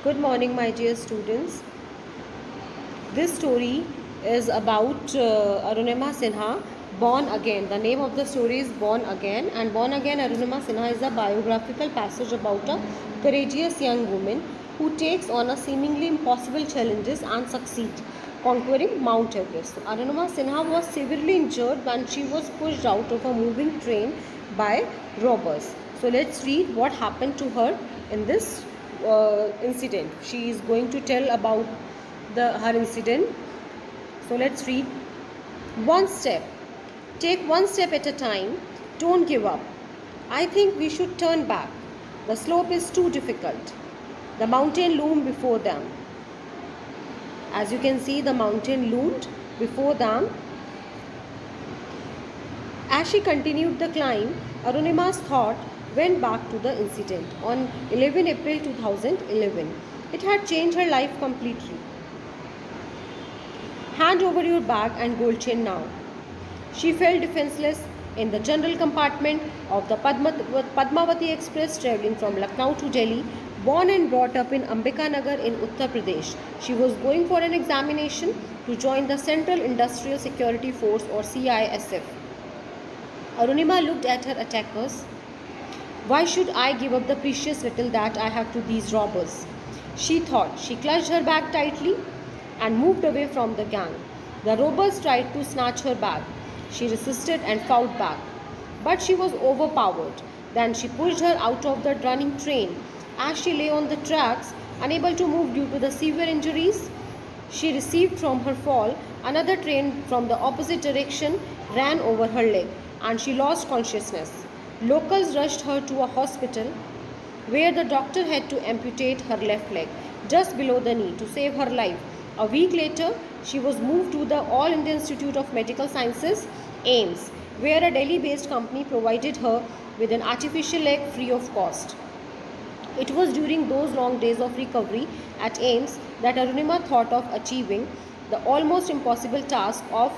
Good morning, my dear students. This story is about Arunima Sinha, Born Again. The name of the story is Born Again, and Born Again Arunima Sinha is a biographical passage about a courageous young woman who takes on a seemingly impossible challenges and succeeds, conquering Mount Everest. So, Arunima Sinha was severely injured when she was pushed out of a moving train by robbers. So let's read what happened to her in this incident. She is going to tell about her incident. So let's read. One step. Take one step at a time. Don't give up. I think we should turn back. The slope is too difficult. The mountain loomed before them. As you can see, the mountain loomed before them. As she continued the climb, Arunima's thought went back to the incident on 11 April 2011. It had changed her life completely. Hand over your bag and gold chain now. She felt defenseless in the general compartment of the Padmavati Express travelling from Lucknow to Delhi. Born and brought up in Ambikanagar in Uttar Pradesh, she was going for an examination to join the Central Industrial Security Force or CISF. Arunima looked at her attackers. Why should I give up the precious little that I have to these robbers? She thought. She clutched her bag tightly and moved away from the gang. The robbers tried to snatch her bag. She resisted and fought back. But she was overpowered. Then she pushed her out of the running train. As she lay on the tracks, unable to move due to the severe injuries she received from her fall, another train from the opposite direction ran over her leg and she lost consciousness. Locals rushed her to a hospital where the doctor had to amputate her left leg just below the knee to save her life. A week later, she was moved to the All India Institute of Medical Sciences, AIIMS, where a Delhi-based company provided her with an artificial leg free of cost. It was during those long days of recovery at AIIMS that Arunima thought of achieving the almost impossible task of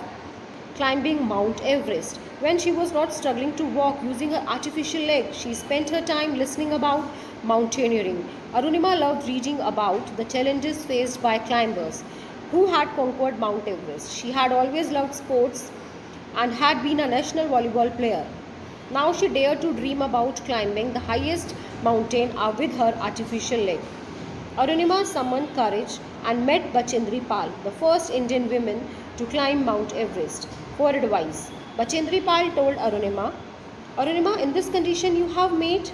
climbing Mount Everest. When she was not struggling to walk using her artificial leg, she spent her time listening about mountaineering. Arunima loved reading about the challenges faced by climbers who had conquered Mount Everest. She had always loved sports and had been a national volleyball player. Now she dared to dream about climbing the highest mountain with her artificial leg. Arunima summoned courage and met Bachendri Pal, the first Indian woman to climb Mount Everest, for advice. Bachendri Pal told Arunima, Arunima, in this condition you have made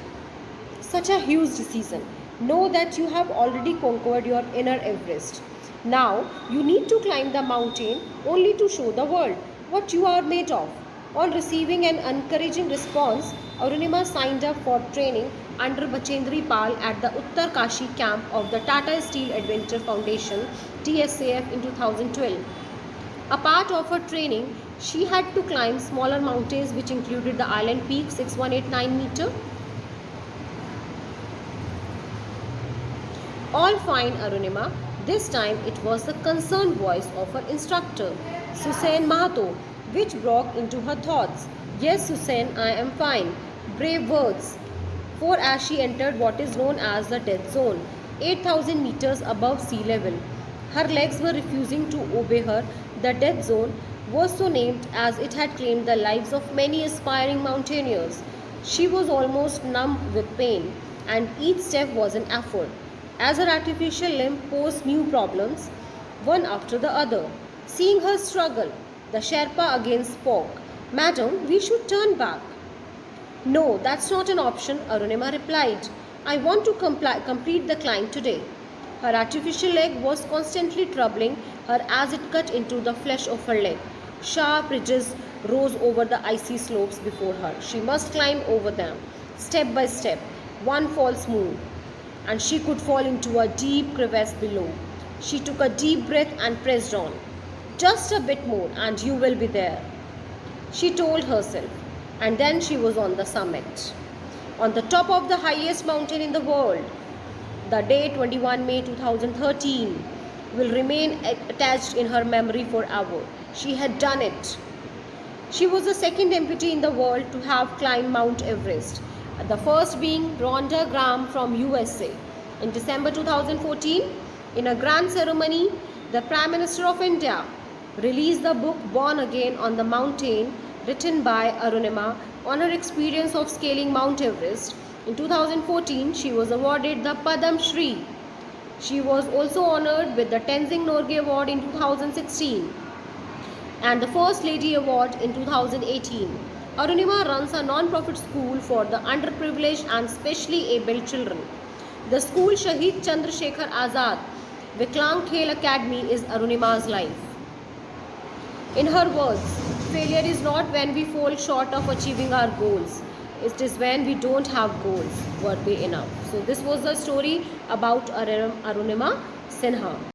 such a huge decision. Know that you have already conquered your inner Everest. Now you need to climb the mountain only to show the world what you are made of. On receiving an encouraging response, Arunima signed up for training under Bachendri Pal at the Uttar Kashi camp of the Tata Steel Adventure Foundation TSAF in 2012. A part of her training, she had to climb smaller mountains which included the Island Peak 6189 meter. All fine, Arunima. This time it was the concerned voice of her instructor, Susain Mahato, which broke into her thoughts. Yes, Susain, I am fine. Brave words. For as she entered what is known as the death zone, 8,000 meters above sea level, her legs were refusing to obey her. The death zone was so named as it had claimed the lives of many aspiring mountaineers. She was almost numb with pain, and each step was an effort, as her artificial limb posed new problems, one after the other. Seeing her struggle, the Sherpa again spoke. Madam, we should turn back. No, that's not an option, Arunima replied. I want to complete the climb today. Her artificial leg was constantly troubling her as it cut into the flesh of her leg. Sharp ridges rose over the icy slopes before her. She must climb over them, step by step, one false move, and she could fall into a deep crevasse below. She took a deep breath and pressed on. Just a bit more and you will be there, she told herself, and then she was on the summit, on the top of the highest mountain in the world. The day 21 May 2013 will remain attached in her memory forever. She had done it. She was the second amputee in the world to have climbed Mount Everest, the first being Rhonda Graham from USA, In December 2014, in a grand ceremony, the Prime Minister of India released the book Born Again on the Mountain, written by Arunima on her experience of scaling Mount Everest. In 2014, she was awarded the Padam Shri. She was also honored with the Tenzing Norgay Award in 2016 and the First Lady Award in 2018. Arunima runs a non-profit school for the underprivileged and specially abled children. The school Shahid Chandrasekhar Azad Viklang Khel Academy is Arunima's life. In her words, failure is not when we fall short of achieving our goals. It is when we don't have goals worthy enough. So this was the story about Arunima Sinha.